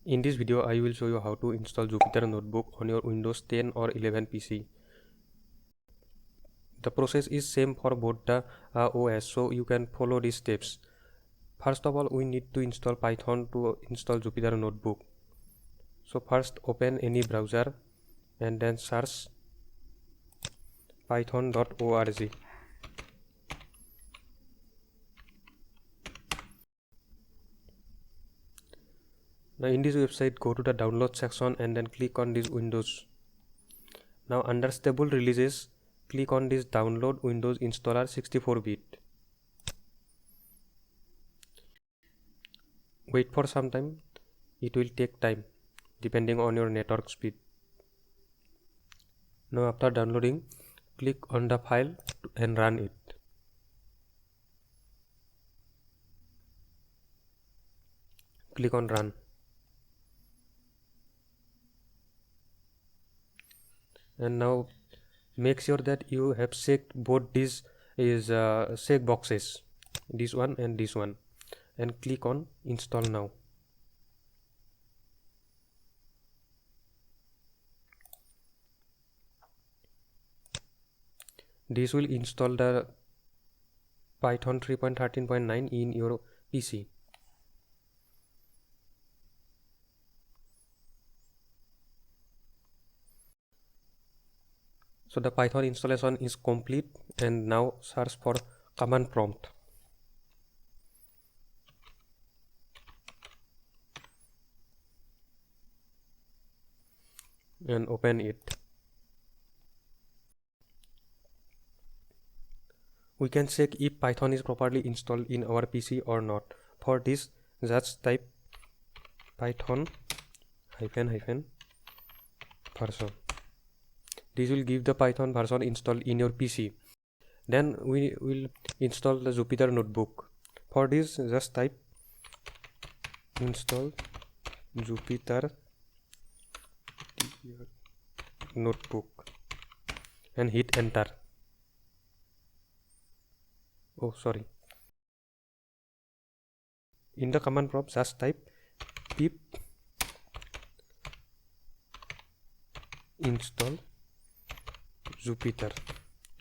In this video, I will show you how to install Jupyter Notebook on your Windows 10 or 11 PC. The process is same for both the OS, so you can follow these steps. First of all, we need to install Python to install Jupyter Notebook. So first open any browser and then search python.org. Now in this website, go to the download section and then click on this Windows. Now under stable releases, click on this download Windows installer 64-bit. Wait for some time, it will take time depending on your network speed. Now after downloading, click on the file and run it. Click on run. And now make sure that you have checked both these check boxes, this one and this one, and click on install now. This will install the Python 3.13.9 in your PC. So the Python installation is complete, and now search for command prompt and open it. We can check if Python is properly installed in our PC or not. For this, just type python --version. This will give the Python version installed in your PC. Then we will install the Jupyter Notebook. For this, just type install Jupyter Notebook and hit enter. Oh, sorry. In the command prompt, just type pip install Jupyter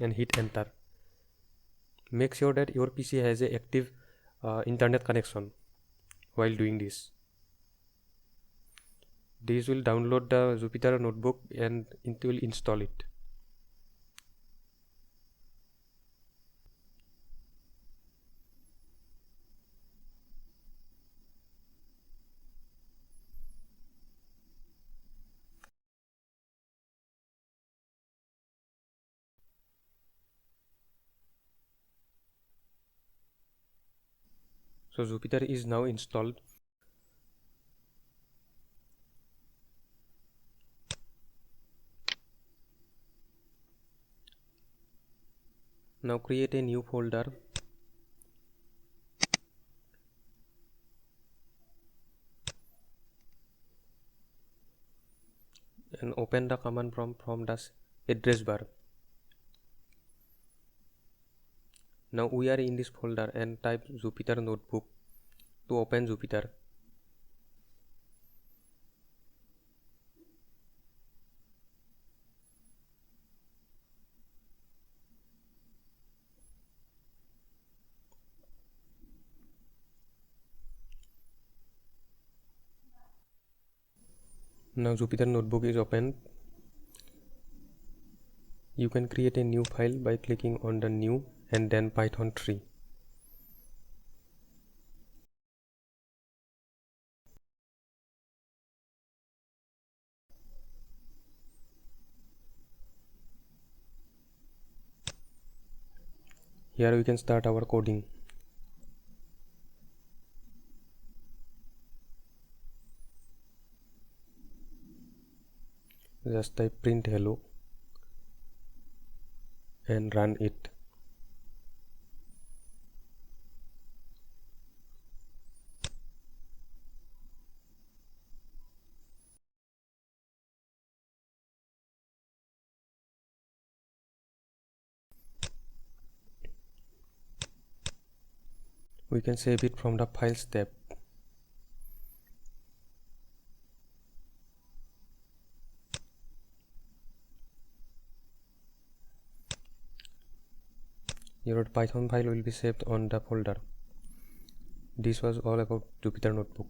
and hit enter. Make sure that your PC has an active internet connection while doing this. This will download the Jupyter Notebook and it will install it. So Jupyter is now installed. Now create a new folder and open the command prompt from the address bar. Now we are in this folder and type Jupyter Notebook to open Jupyter. Now Jupyter Notebook is open. You can create a new file by clicking on the new and then Python 3. Here we can start our coding. Just type print hello and run it. We can save it from the files tab. Your Python file will be saved on the folder. This was all about Jupyter Notebook.